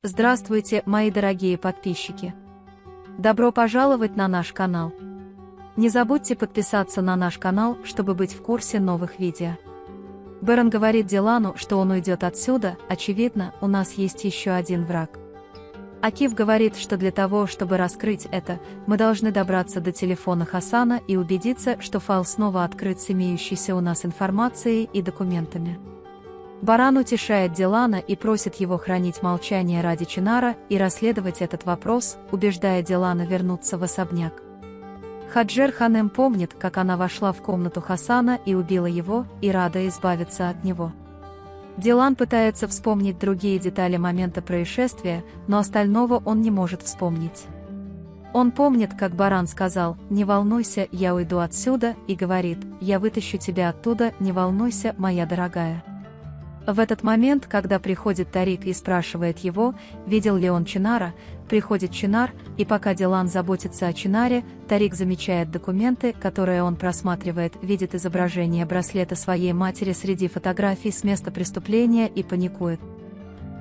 Здравствуйте, мои дорогие подписчики! Добро пожаловать на наш канал! Не забудьте подписаться на наш канал, чтобы быть в курсе новых видео. Бэрон говорит Дилану, что он уйдет отсюда, очевидно, у нас есть еще один враг. Акиф говорит, что для того, чтобы раскрыть это, мы должны добраться до телефона Хасана и убедиться, что файл снова открыт с имеющейся у нас информацией и документами. Баран утешает Дилана и просит его хранить молчание ради Чинара и расследовать этот вопрос, убеждая Дилана вернуться в особняк. Хаджер Ханем помнит, как она вошла в комнату Хасана и убила его, и рада избавиться от него. Дилан пытается вспомнить другие детали момента происшествия, но остального он не может вспомнить. Он помнит, как Баран сказал: «Не волнуйся, я уйду отсюда», и говорит: «Я вытащу тебя оттуда, не волнуйся, моя дорогая». В этот момент, когда приходит Тарик и спрашивает его, видел ли он Чинара, приходит Чинар, и пока Дилан заботится о Чинаре, Тарик замечает документы, которые он просматривает, видит изображение браслета своей матери среди фотографий с места преступления и паникует.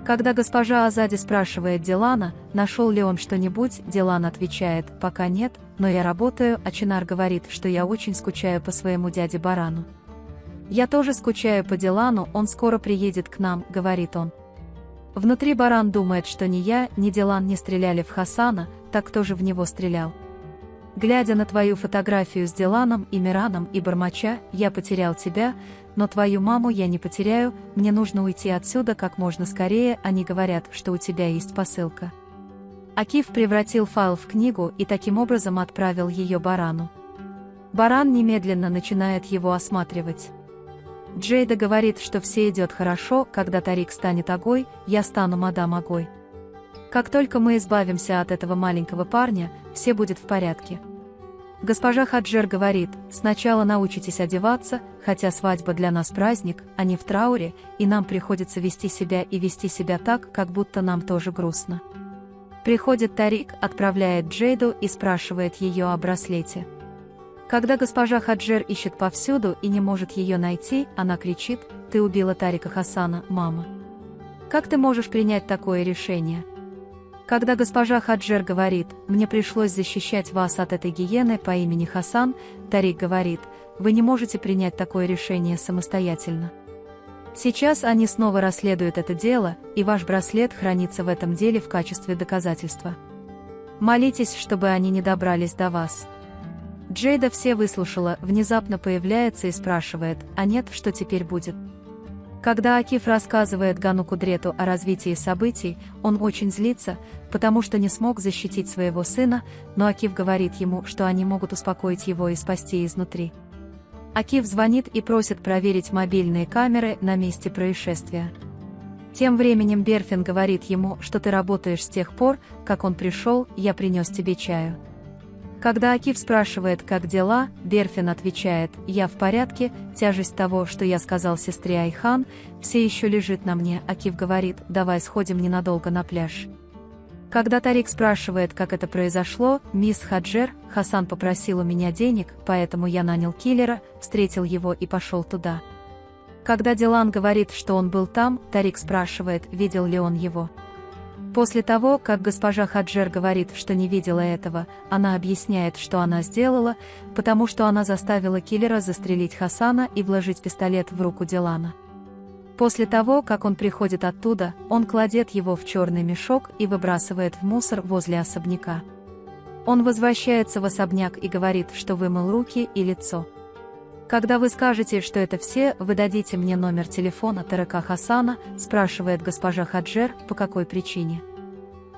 Когда госпожа Азади спрашивает Дилана, нашел ли он что-нибудь, Дилан отвечает: «Пока нет, но я работаю», а Чинар говорит, что «я очень скучаю по своему дяде Барану». «Я тоже скучаю по Дилану, он скоро приедет к нам», — говорит он. Внутри Баран думает, что ни я, ни Дилан не стреляли в Хасана, так кто же в него стрелял? Глядя на твою фотографию с Диланом и Мираном и бормоча: «Я потерял тебя, но твою маму я не потеряю, мне нужно уйти отсюда как можно скорее», они говорят, что у тебя есть посылка. Акиф превратил файл в книгу и таким образом отправил ее Барану. Баран немедленно начинает его осматривать. Джейда говорит, что все идет хорошо, когда Тарик станет Агой, я стану мадам Агой. Как только мы избавимся от этого маленького парня, все будет в порядке. Госпожа Хаджер говорит: «Сначала научитесь одеваться, хотя свадьба для нас праздник, а не в трауре, и нам приходится вести себя так, как будто нам тоже грустно». Приходит Тарик, отправляет Джейду и спрашивает ее о браслете. Когда госпожа Хаджер ищет повсюду и не может ее найти, она кричит: «Ты убила Тарика Хасана, мама! Как ты можешь принять такое решение?» Когда госпожа Хаджер говорит: «Мне пришлось защищать вас от этой гиены по имени Хасан», Тарик говорит: «Вы не можете принять такое решение самостоятельно. Сейчас они снова расследуют это дело, и ваш браслет хранится в этом деле в качестве доказательства. Молитесь, чтобы они не добрались до вас». Джейда все выслушала, внезапно появляется и спрашивает: «А нет, что теперь будет?» Когда Акиф рассказывает Гану Кудрету о развитии событий, он очень злится, потому что не смог защитить своего сына, но Акиф говорит ему, что они могут успокоить его и спасти изнутри. Акиф звонит и просит проверить мобильные камеры на месте происшествия. Тем временем Берфин говорит ему, что ты работаешь с тех пор, как он пришел, я принес тебе чаю. Когда Акиф спрашивает, как дела, Берфин отвечает: «Я в порядке, тяжесть того, что я сказал сестре Айхан, все еще лежит на мне». Акиф говорит: «Давай сходим ненадолго на пляж». Когда Тарик спрашивает, как это произошло, «Мисс Хаджер, Хасан попросил у меня денег, поэтому я нанял киллера, встретил его и пошел туда». Когда Дилан говорит, что он был там, Тарик спрашивает, видел ли он его. После того, как госпожа Хаджер говорит, что не видела этого, она объясняет, что она сделала, потому что она заставила киллера застрелить Хасана и вложить пистолет в руку Дилана. После того, как он приходит оттуда, он кладет его в черный мешок и выбрасывает в мусор возле особняка. Он возвращается в особняк и говорит, что вымыл руки и лицо. «Когда вы скажете, что это все, вы дадите мне номер телефона Тарика Хасана», спрашивает госпожа Хаджер, по какой причине.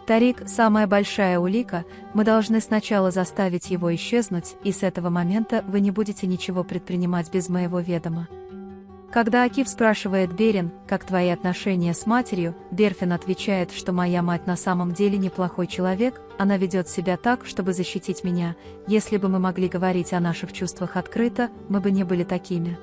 Тарик – самая большая улика, мы должны сначала заставить его исчезнуть, и с этого момента вы не будете ничего предпринимать без моего ведома. Когда Акиф спрашивает Берин, как твои отношения с матерью, Берфин отвечает, что моя мать на самом деле неплохой человек, она ведет себя так, чтобы защитить меня, если бы мы могли говорить о наших чувствах открыто, мы бы не были такими.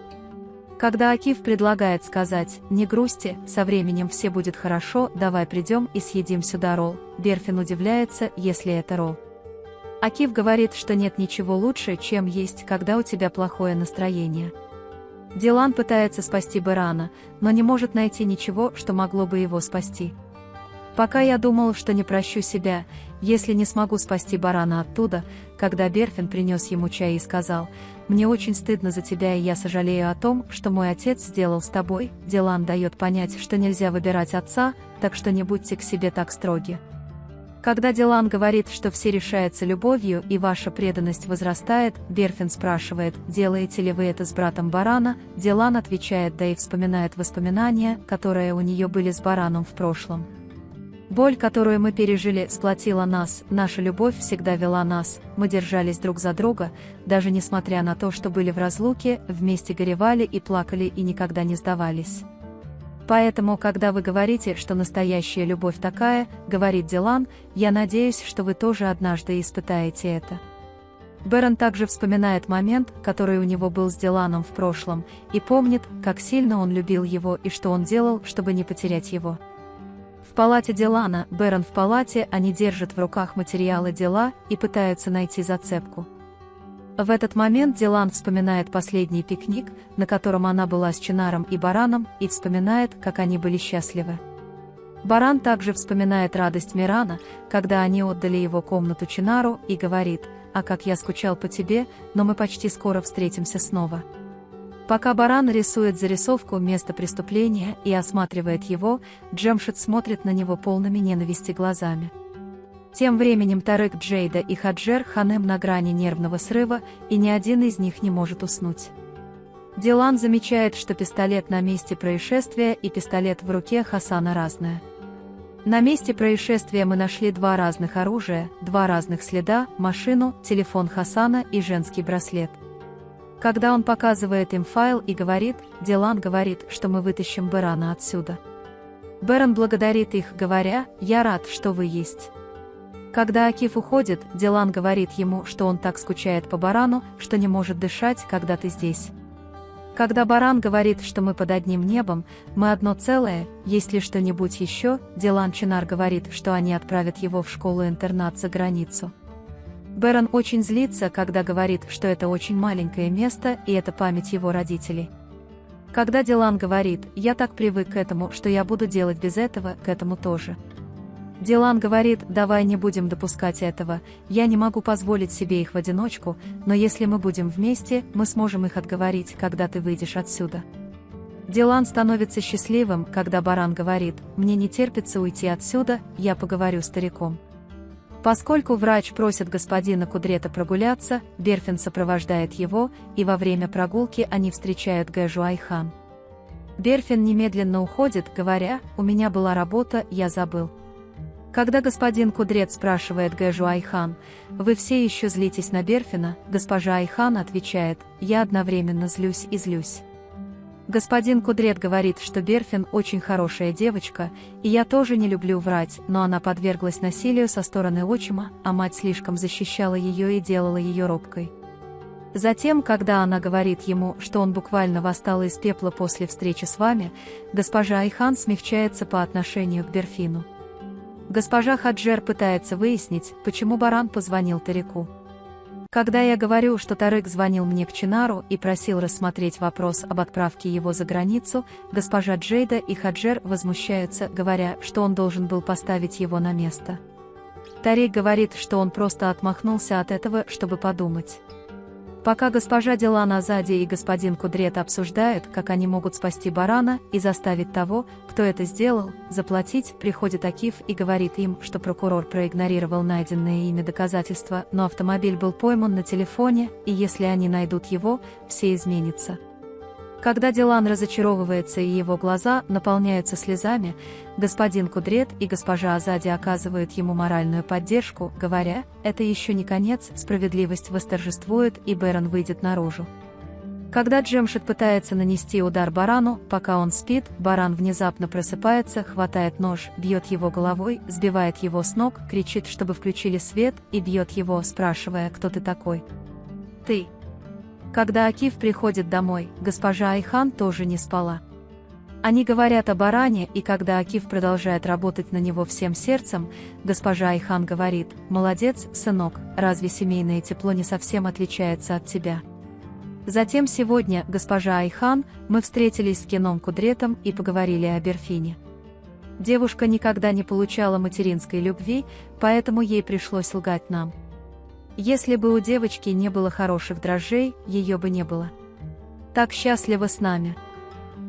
Когда Акиф предлагает сказать: «Не грусти, со временем все будет хорошо, давай придем и съедим сюда ролл», Берфин удивляется, если это ролл. Акиф говорит, что нет ничего лучше, чем есть, когда у тебя плохое настроение. Дилан пытается спасти Бэрана, но не может найти ничего, что могло бы его спасти. Пока я думал, что не прощу себя, если не смогу спасти барана оттуда, когда Берфин принес ему чай и сказал: «Мне очень стыдно за тебя, и я сожалею о том, что мой отец сделал с тобой». Дилан дает понять, что нельзя выбирать отца, так что не будьте к себе так строги. Когда Дилан говорит, что все решается любовью и ваша преданность возрастает, Берфин спрашивает: «Делаете ли вы это с братом барана?» Дилан отвечает: «Да», и вспоминает воспоминания, которые у нее были с бараном в прошлом. Боль, которую мы пережили, сплотила нас, наша любовь всегда вела нас, мы держались друг за друга, даже несмотря на то, что были в разлуке, вместе горевали и плакали и никогда не сдавались. Поэтому, когда вы говорите, что настоящая любовь такая, говорит Дилан, я надеюсь, что вы тоже однажды испытаете это. Бэрон также вспоминает момент, который у него был с Диланом в прошлом, и помнит, как сильно он любил его и что он делал, чтобы не потерять его. В палате Дилана, Бэрон в палате, они держат в руках материалы дела и пытаются найти зацепку. В этот момент Дилан вспоминает последний пикник, на котором она была с Чинаром и Бараном, и вспоминает, как они были счастливы. Баран также вспоминает радость Мирана, когда они отдали его комнату Чинару, и говорит: «А как я скучал по тебе, но мы почти скоро встретимся снова». Пока Баран рисует зарисовку места преступления и осматривает его, Джемшид смотрит на него полными ненависти глазами. Тем временем Тарык, Джейда и Хаджер Ханем на грани нервного срыва, и ни один из них не может уснуть. Дилан замечает, что пистолет на месте происшествия и пистолет в руке Хасана разные. На месте происшествия мы нашли два разных оружия, два разных следа, машину, телефон Хасана и женский браслет. Когда он показывает им файл и говорит, Дилан говорит, что мы вытащим Бэрона отсюда. Бэрон благодарит их, говоря: «Я рад, что вы есть». Когда Акиф уходит, Дилан говорит ему, что он так скучает по Барану, что не может дышать, когда ты здесь. Когда Баран говорит, что мы под одним небом, мы одно целое, есть ли что-нибудь еще, Дилан Чинар говорит, что они отправят его в школу-интернат за границу. Бэрон очень злится, когда говорит, что это очень маленькое место и это память его родителей. Когда Дилан говорит: «Я так привык к этому, что я буду делать без этого, к этому тоже». Дилан говорит: «Давай не будем допускать этого, я не могу позволить себе их в одиночку, но если мы будем вместе, мы сможем их отговорить, когда ты выйдешь отсюда». Дилан становится счастливым, когда Баран говорит: «Мне не терпится уйти отсюда, я поговорю с стариком». Поскольку врач просит господина Кудрета прогуляться, Берфин сопровождает его, и во время прогулки они встречают Гэжу Айхан. Берфин немедленно уходит, говоря: «У меня была работа, я забыл». Когда господин Кудрет спрашивает Гэжу Айхан: «Вы все еще злитесь на Берфина?», госпожа Айхан отвечает: «Я одновременно злюсь и злюсь». Господин Кудрет говорит, что Берфин очень хорошая девочка, и я тоже не люблю врать, но она подверглась насилию со стороны отчима, а мать слишком защищала ее и делала ее робкой. Затем, когда она говорит ему, что он буквально восстал из пепла после встречи с вами, госпожа Айхан смягчается по отношению к Берфину. Госпожа Хаджер пытается выяснить, почему Баран позвонил Тарику. Когда я говорю, что Тарык звонил мне к Чинару и просил рассмотреть вопрос об отправке его за границу, госпожа Джейда и Хаджер возмущаются, говоря, что он должен был поставить его на место. Тарик говорит, что он просто отмахнулся от этого, чтобы подумать. Пока госпожа Дилан Азади и господин Кудрет обсуждают, как они могут спасти Барана и заставить того, кто это сделал, заплатить, приходит Акиф и говорит им, что прокурор проигнорировал найденные ими доказательства, но автомобиль был пойман на телефоне, и если они найдут его, все изменится. Когда Дилан разочаровывается и его глаза наполняются слезами, господин Кудрет и госпожа Азади оказывают ему моральную поддержку, говоря: «Это еще не конец, справедливость восторжествует и Бэрон выйдет наружу». Когда Джемшид пытается нанести удар Барану, пока он спит, Баран внезапно просыпается, хватает нож, бьет его головой, сбивает его с ног, кричит, чтобы включили свет, и бьет его, спрашивая: «Кто ты такой?» «Ты». Когда Акиф приходит домой, госпожа Айхан тоже не спала. Они говорят о Баране, и когда Акиф продолжает работать на него всем сердцем, госпожа Айхан говорит: «Молодец, сынок, разве семейное тепло не совсем отличается от тебя?» Затем сегодня, госпожа Айхан, мы встретились с Кеном Кудретом и поговорили о Берфине. Девушка никогда не получала материнской любви, поэтому ей пришлось лгать нам. Если бы у девочки не было хороших дрожжей, ее бы не было. Так счастлива с нами.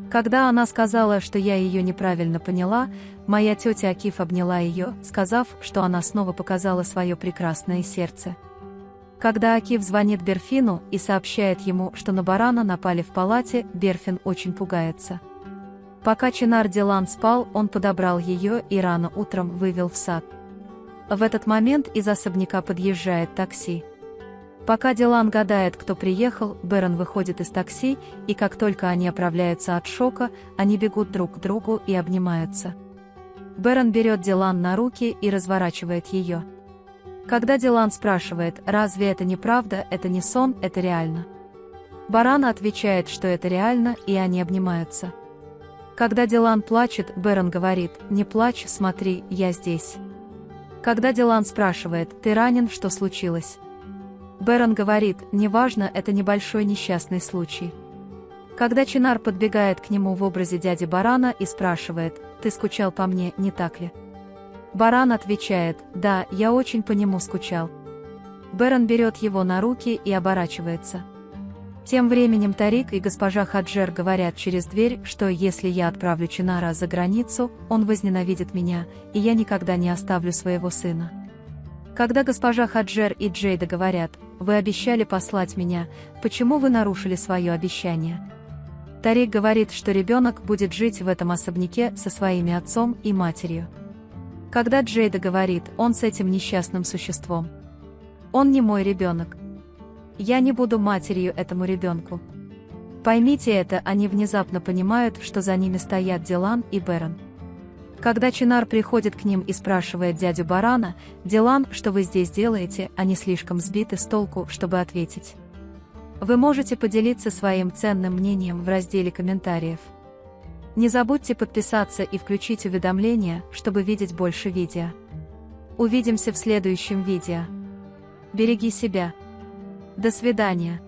Когда она сказала, что я ее неправильно поняла, моя тетя Акиф обняла ее, сказав, что она снова показала свое прекрасное сердце. Когда Акиф звонит Берфину и сообщает ему, что на барана напали в палате, Берфин очень пугается. Пока Чинар Дилан спал, он подобрал ее и рано утром вывел в сад. В этот момент из особняка подъезжает такси. Пока Дилан гадает, кто приехал, Берен выходит из такси, и как только они оправляются от шока, они бегут друг к другу и обнимаются. Берен берет Дилан на руки и разворачивает ее. Когда Дилан спрашивает, разве это не правда, это не сон, это реально. Барана отвечает, что это реально, и они обнимаются. Когда Дилан плачет, Берен говорит, не плачь, смотри, я здесь. Когда Дилан спрашивает, ты ранен, что случилось? Берен говорит, неважно, это небольшой несчастный случай. Когда Чинар подбегает к нему в образе дяди Барана и спрашивает, ты скучал по мне, не так ли? Баран отвечает, да, я очень по нему скучал. Берен берет его на руки и оборачивается. Тем временем Тарик и госпожа Хаджер говорят через дверь, что если я отправлю Чинара за границу, он возненавидит меня, и я никогда не оставлю своего сына. Когда госпожа Хаджер и Джейда говорят, вы обещали послать меня, почему вы нарушили свое обещание? Тарик говорит, что ребенок будет жить в этом особняке со своими отцом и матерью. Когда Джейда говорит, он с этим несчастным существом. Он не мой ребенок. Я не буду матерью этому ребенку. Поймите это, они внезапно понимают, что за ними стоят Дилан и Берен. Когда Чинар приходит к ним и спрашивает дядю Барана, «Дилан, что вы здесь делаете?», они слишком сбиты с толку, чтобы ответить. Вы можете поделиться своим ценным мнением в разделе комментариев. Не забудьте подписаться и включить уведомления, чтобы видеть больше видео. Увидимся в следующем видео. Береги себя. До свидания.